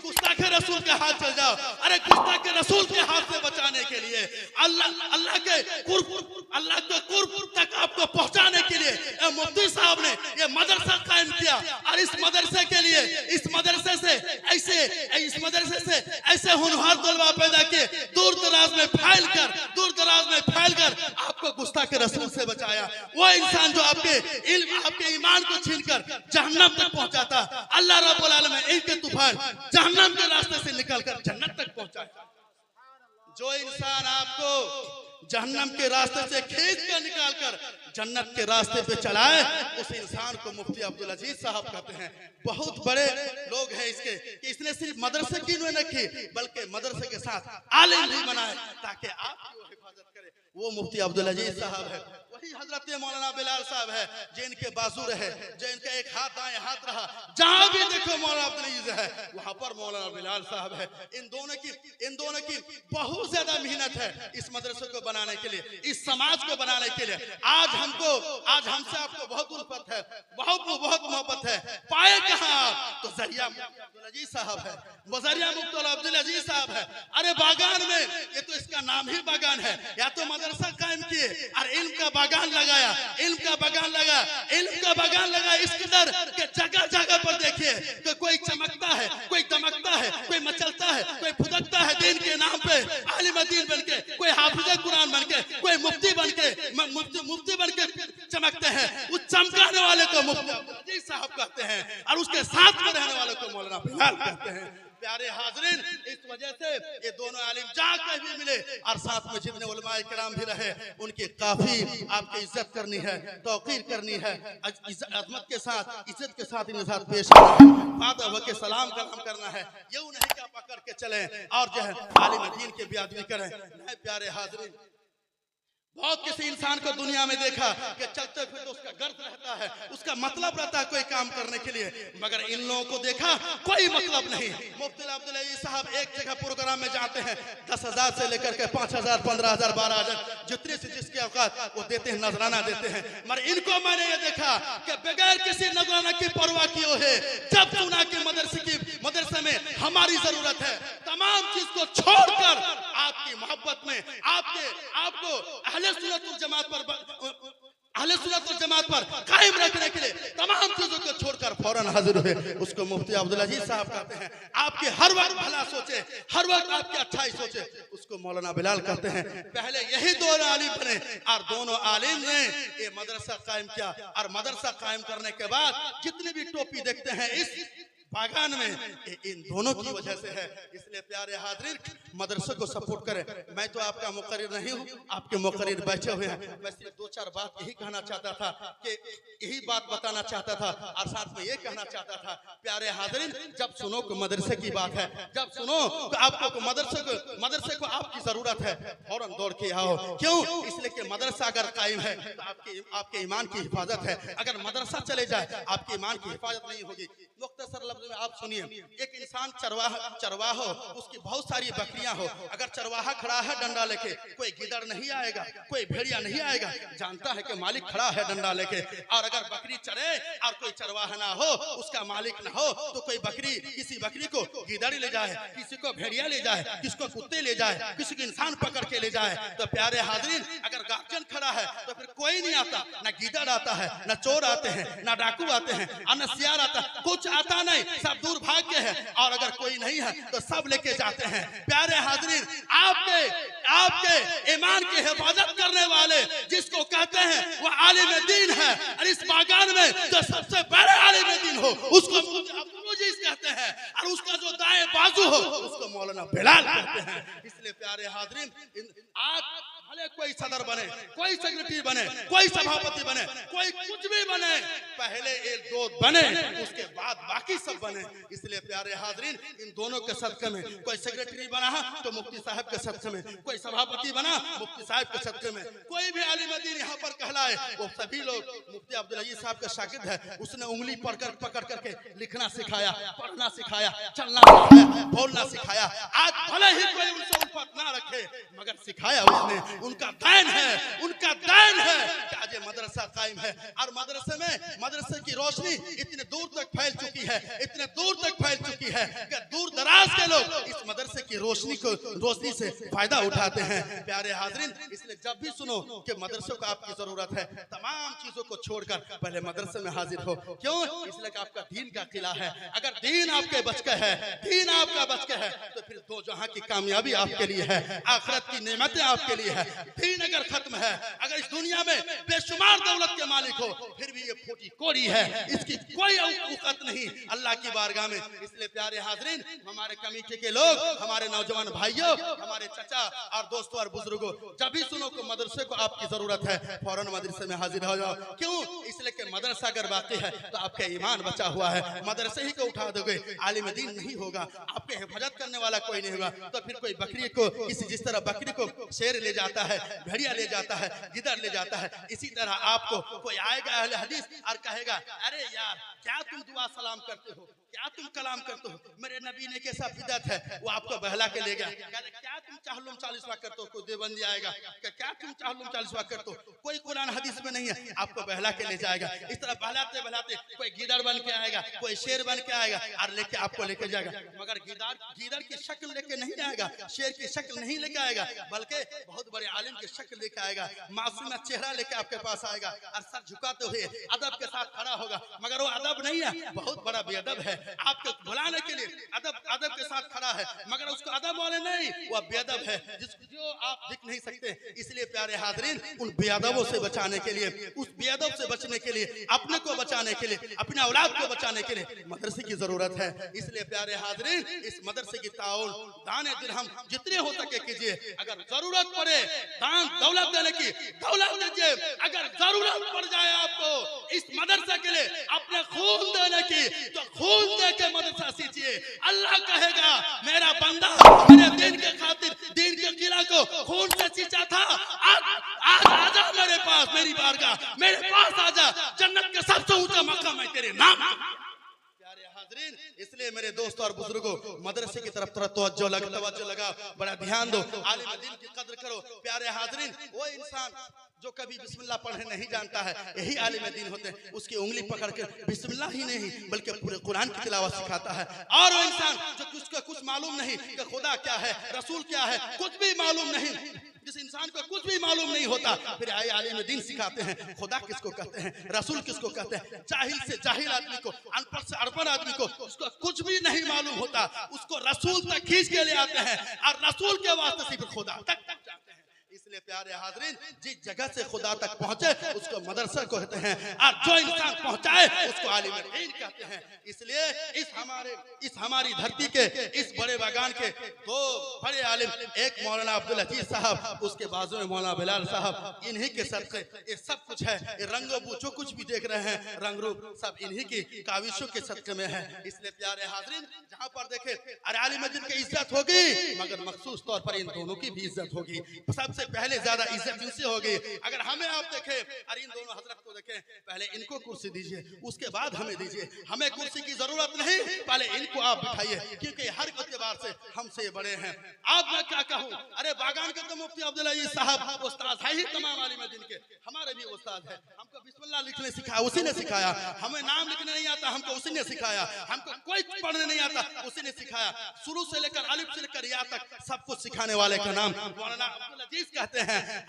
गुस्ताखे रसूल के हाथ चल जाओ। अरे गुस्ताखे रसूल के हाथ से बचाने के लिए, अल्लाह के कुर्ब तक आपको पहुंचाने के लिए मुफ्ती साहब ने ये मदरसा कायम किया। और इस मदरसे के लिए, इस मदरसे से ऐसे होनहार तलबा पैदा किए, दूर दराज में फैल कर आपको गुस्ताखे रसूल से बचाया। वो इंसान जो आपके इल्म, आपके ईमान को छीनकर जहन्नम तक पहुंचाता, अल्लाह रब्बुल आलमीन इनके तूफान जहन्नम के रास्ते से निकलकर जन्नत तक पहुंचाया। जो इंसान आपको जहन्नम के रास्ते से खींच कर निकालकर जन्नत के रास्ते पे चलाए, उस इंसान को मुफ्ती अब्दुल अजीज साहब कहते हैं। बहुत बड़े लोग हैं इसके कि इसने सिर्फ मदरसे की नहीं की, बल्कि मदरसे के साथ आलिम भी बनाए ताकि आपकी वो हिफाजत करे। वो मुफ्ती अब्दुल अजीज साहब है। वही हजरत मौलाना बिलाल साहब है, जो इनके बाजू रहे, जो इनका एक हाथ दाएं हाथ रहा। जहां भी देखो मौलाना अब्दुल अजीज है, वहां पर मौलाना बिलाल साहब है। इन दोनों की बहुत ज्यादा मेहनत है इस मदरसे को बनाने के लिए, इस समाज को बनाने के लिए। आज हमसे आपको बहुत उल्फत है, बहुत मोहब्बत है। पाए कहां तो जरिया अब्दुल अजीज साहब है, वज़रिया मुफ्ती अब्दुल अजीज साहब है। अरे बागान में, ये तो इसका नाम ही बागान है, या तो मदरसा कायम किए और इल्म का बागान लगाया, इल्म का बागान लगाया इस कदर कि जगह जगह पर देखिए कि कोई चमकता है, कोई दमकता है, कोई मचलता है, कोई फुदकता है दीन के नाम पे, आलिम दीन बनके, कोई हाफिज कुरान बनके, कोई मुफ्ती बनके चमकते हैं। उस चमकाने वाले को मुफ्ती अब्दुल अजीज साहब कहते हैं और उसके साथ में रहने वाले को मौलाना बिलाल कहते हैं। प्यारे हाज़रीन, इस वजह से ये दोनों आलिम जहाँ कहीं भी मिले और साथ में जितने उलमाए किराम भी रहे, उनकी काफी आपकी इज्जत करनी है, तौकीर करनी है, अजमत के साथ, इज्जत के साथ इनके साथ पेश आना है, सलाम कलाम करना है। यूं नहीं कि पकड़ के चले और जो है आलिम दीन के बेअदबी करें। प्यारे हाज़रीन, बहुत किसी इंसान को दुनिया में देखा कि चलते फिरते उसका गर्द रहता है, उसका मतलब रहता है कोई काम करने के लिए, मगर इन लोगों को देखा कोई मतलब नहीं। मुफ्ती अब्दुल अजीज साहब एक जगह प्रोग्राम में जाते हैं, 10,000 से लेकर के 5,000, 15,000, 12,000, जितने से जिसके औकात वो देते हैं, नजराना देते हैं। मगर इनको मैंने ये देखा कि बगैर किसी नजराना की परवाह किए हुए, जब सुना कि मदरसे में हमारी जरूरत है, तमाम चीज को छोड़कर आपकी मोहब्बत में, आपको अहले सुन्नत वल जमात पर कायम रखने के लिए तमाम चीजों को छोड़कर फौरन हाजिर हुए। उसको मुफ्ती अब्दुल अजीज साहब कहते हैं। आपके हर वक्त भला सोचे, हर वक्त आपकी अच्छाई सोचे, उसको मौलाना बिलाल कहते हैं। पहले यही दोनों आलिम बने और दोनों आलिम ने ये मदरसा कायम किया और मदरसा कायम करने के बाद जितनी भी टोपी देखते हैं इस बागान में, इन दोनों की वजह से है। इसलिए प्यारे हाज़रीन, मदरसे को सपोर्ट करें। मैं तो आपका मुकर्रिर नहीं हूँ, आपके मुकर्रिर बैठे हुए हैं। मैं सिर्फ 2-4 बात यही कहना चाहता था कि यही बात बताना चाहता था और साथ में ये कहना चाहता था। प्यारे हाज़रीन, जब सुनो कि मदरसे की बात है, जब सुनो कि आपको मदरसे को आपकी जरूरत है, फौरन दौड़ के आओ। क्यों? इसलिए कि मदरसा अगर कायम है तो आपके ईमान की हिफाजत है। अगर मदरसा चले जाए आपके ईमान की हिफाजत नहीं होगी। मुख्तसर लफ्ज़ में आप सुनिए, एक इंसान चरवाहा हो, उसकी बहुत सारी बकरियां हो, अगर चरवाहा खड़ा है डंडा लेके, कोई गिदड़ नहीं आएगा, कोई भेड़िया नहीं आएगा, जानता है कि मालिक खड़ा है डंडा लेके। और अगर बकरी चरे और कोई चरवाहा ना हो, उसका मालिक ना हो, तो कोई किसी बकरी को गिदड़ ले जाए, किसी को भेड़िया ले जाए, किसको कुत्ते ले जाए, किसी को इंसान पकड़ के ले जाए। तो प्यारे हाज़रीन, अगर गार्जियन खड़ा है तो फिर कोई नहीं आता, ना गिदड़ आता है, ना चोर आते हैं, ना डाकू आते हैं, और ना सियार आता, कुछ आता नहीं, सब दूर भाग के है। और अगर कोई नहीं है तो सब लेके जाते हैं। प्यारे हाज़रीन, आपके ईमान की हिफाजत करने वाले जिसको कहते हैं वो आलिम दीन है। और इस बागान में जो सबसे बड़े आलिम दीन हो उसको अब्दुल अजीज कहते हैं, और उसका जो दाएं बाजू हो उसको मौलाना बिलाल कहते हैं। इसलिए प्यारे हाज़रीन, आज भले कोई सदर बने, कोई सेक्रेटरी बने, कोई सभापति बने, कोई कुछ भी बने, पहले एक दो बने, उसके बाद बाकी सब बने। इसलिए प्यारे हाज़रीन, इन दोनों के सदक़े में, कोई सेक्रेटरी बना तो मुफ्ती साहब के सदक़े में, कोई सभापति बना मुफ्ती साहब के सदक़े में, कोई भी आलिम दीन यहाँ पर कहलाए वो सभी लोग मुफ्ती अब्दुल अजीज साहब का शागिर्द है। उसने उंगली पकड़ करके लिखना सिखाया, पढ़ना सिखाया, चलना सिखाया, बोलना सिखाया। आज भले ही कोई उनसे उल्फत ना रखे, मगर सिखाया उसने। उनका दान है, उनका दान है कि आज ये मदरसा कायम है। और मदरसे की रोशनी इतने दूर तक फैल चुकी है, इतने दूर तक फैल चुकी है कि दूर दराज के लोग इस मदरसे की रोशनी से फायदा उठाते हैं। प्यारे हाज़रीन, इसलिए जब भी सुनो कि मदरसे को आपकी जरूरत है, तमाम चीजों को छोड़कर पहले मदरसे में हाजिर हो। क्यों? इसलिए कि आपका दीन का किला है। अगर दीन आपके बच के है, दीन आपका बच के है, तो फिर दो जहां की कामयाबी आपके लिए है, आखिरत की नेमतें आपके लिए है। दीन अगर खत्म है, अगर इस दुनिया में बेशुमार दौलत के मालिक हो, फिर भी ये फूटी कोड़ी है, इसकी कोई औकात नहीं अल्लाह की बारगाह में। इसलिए प्यारे हाज़रीन, हमारे कमेटी के लोग, हमारे नौजवान भाइयों, हमारे चचा और दोस्तों और बुजुर्गों, जब भी सुनो कि मदरसे को आपकी जरूरत है, फौरन मदरसे में हाजिर हो जाओ। क्यों? इसलिए कि मदरसा अगर बाकी है तो आपका ईमान बचा हुआ है। मदरसे ही को उठा दोगे, आलिम दीन नहीं होगा, आपके हिफाजत करने वाला कोई नहीं होगा, तो फिर कोई बकरी को जिस तरह बकरी को शेर ले जाता है, भेड़िया ले जाता है, गिदड़ ले जाता है, इसी तरह आपको कोई आएगा अहले हदीस और कहेगा, अरे यार क्या तुम दुआ सलाम करते हो, क्या तुम कलाम करते हो, मेरे नबी ने कैसा बिदअत है, वो आपको बहला के ले गया। क्या तुम चाहलुम 40वां करते हो, कोई देवबंदी आएगा, क्या तुम चाहलुम 40वां करते हो, कोई कुरान हदीस में नहीं है, आपको बहला के ले जाएगा। इस तरह बहलाते बहलाते कोई गिदड़ बन के आएगा, कोई शेर बन के आएगा और लेके आपको लेके जाएगा। मगर गिदड़ की शक्ल लेके नहीं आएगा, शेर की शक्ल नहीं लेके आएगा, बल्कि बहुत बड़े आलिम की शक्ल लेके आएगा, मासूम चेहरा लेके आपके पास आएगा और सर झुकाते हुए अदब के साथ खड़ा होगा। मगर वो अदब नहीं है, बहुत बड़ा बेअदब है। आपको बुलाने के लिए अदब के साथ खड़ा है, मगर उसको अदब वाले नहीं, वो बेअदब है जो आप दिख नहीं सकते। इसलिए प्यारे हाज़रीन, उन बेअदबों से बचाने के लिए, उस बेअदब से बचने के लिए, अपने को बचाने के लिए, अपने औलाद को बचाने के लिए मदरसे की जरूरत है। इसलिए प्यारे हाज़रीन, इस मदरसे की ताउन दाने दिरहम जितने हो सके कीजिए। अगर जरूरत पड़े दान दौलत देने की, दौलत दीजिए। अगर जरूरत पड़ जाए आपको इस मदरसे के लिए अपने खून देने की, तो खून दे के मदरसा सींचिए। अल्लाह कहेगा, मेरा बंदा मेरे दीन के खातिर दीन के किला को खून से सींचा था, आज आजा मेरे पास, मेरी बारगाह, मेरे पास आजा। जन्नत के सबसे ऊंचा मकाम है तेरे नाम। प्यारे हाज़रीन, इसलिए मेरे दोस्तों और बुजुर्गों, मदरसे की तरफ तवज्जो लगाओ, बड़ा ध्यान दो, आलिम दीन की कद्र करो। प्यारे हाज़रीन, वो इंसान जो कभी बिस्मिल्लाह पढ़ने नहीं जानता है, यही आलिम दीन होते हैं। उसकी उंगली पकड़ के बिस्मिल्लाह ही नहीं बल्कि पूरे कुरान की तिलावत सिखाता है। और वो इंसान जो कुछ मालूम नहीं कि खुदा क्या है, रसूल क्या है, कुछ भी मालूम नहीं, जिस इंसान को कुछ भी मालूम नहीं होता, फिर आए आलिम दीन सिखाते हैं खुदा किसको कहते हैं, रसूल किसको कहते हैं। जाहिल से जाहिल आदमी को, अनपढ़ से अनपढ़ आदमी को, उसको कुछ भी नहीं मालूम होता, उसको रसूल तक खींच के ले आते हैं और रसूल के वास्ते सिर्फ खुदा तक जाते हैं। इसलिए प्यारे हाज़रीन, जिस जगह से खुदा तक पहुंचे उसको मदरसा कहते हैं, और जो इंसान पहुंचाए उसको आलिम दीन कहते हैं। इसलिए इस हमारी धरती के इस बड़े बागान के दो बड़े आलिम, एक मौलाना अब्दुल अजीज साहब, उसके बाजू में मौलाना बिलाल साहब, इन्हीं के सदक़े ये सब कुछ है। ये रंगो जो कुछ भी देख रहे हैं, रंग रूप सब इन्हीं की काविशों के सदक़े में है। इसलिए प्यारे हाज़रीन, जहाँ पर देखे अरे आलिम दीन की इज्जत होगी, मगर मखसूस तौर पर इन दोनों की भी इज्जत होगी। सबसे पहले ज्यादा इज्जत इनसे होगी। अगर हमें आप देखें और इन दोनों हजरत को देखें, पहले इनको कुर्सी दीजिए, उसके बाद हमें दीजिए। हमें कुर्सी की जरूरत नहीं, पहले इनको आप बिठाइए, क्योंकि हर एतबार से हमसे बड़े हैं। आप मैं क्या कहूँ, अरे बागान के तो मुफ्ती अब्दुल अजीज साहब उस्ताद है ही तमाम आलिम दीन के, हमारे भी उस्ताद है। हमको बिस्मिल्लाह लिखने सिखाया, उसी ने सिखाया। हमें नाम लिखने नहीं आता, हमको उसी ने सिखाया। हमको कोई पढ़ने नहीं आता, उसी ने सिखाया। शुरू से लेकर अलिफ से लेकर या तक सब कुछ सिखाने वाले का नाम मौलाना अब्दुल अजीज कहते हैं।